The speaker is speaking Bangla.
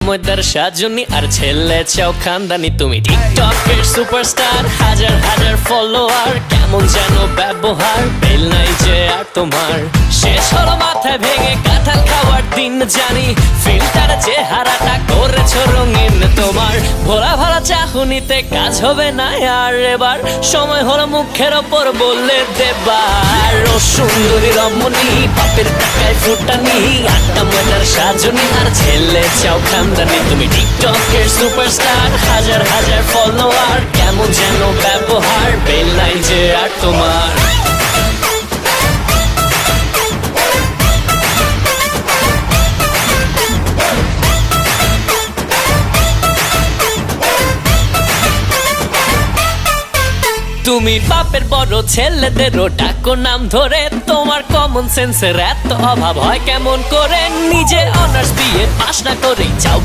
ময়দার সাজনি আর ছেলে চাও খানদানি। তুমি টিকটকের সুপারস্টার, হাজার হাজার ফলোয়ার, কেমন যেন ব্যবহার, বেল নাই যে আর তোমার। শেষ হলো মাথায় ভেঙে কাঁঠাল খাওয়ার দিন জানি, ফিল্টার চেহারাটা করেছো রঙিন তোমার। ভোলা ভোলা চাহনিতে কাজ হবে না আর এবার, সময় হলো মুখের ওপর বললে দেবার। ও সুন্দরী রমণী, বাপের টাকায় ফুটানি, আটটা ময়দার সাজনি আর ছেলে চাও খানদানি। তুমি টিকটকের সুপারস্টার, হাজার হাজার ফলোয়ার, কেমন যেন ব্যবহার, বেল নাই যে আর তোমার। তুমি বাপের বড় ছেলেদেরও ডাকো নাম ধরে, তোমার কমন সেন্সের এত অভাব হয় কেমন করে? নিজে অনার্স বিয়ে পাস না করেই চাও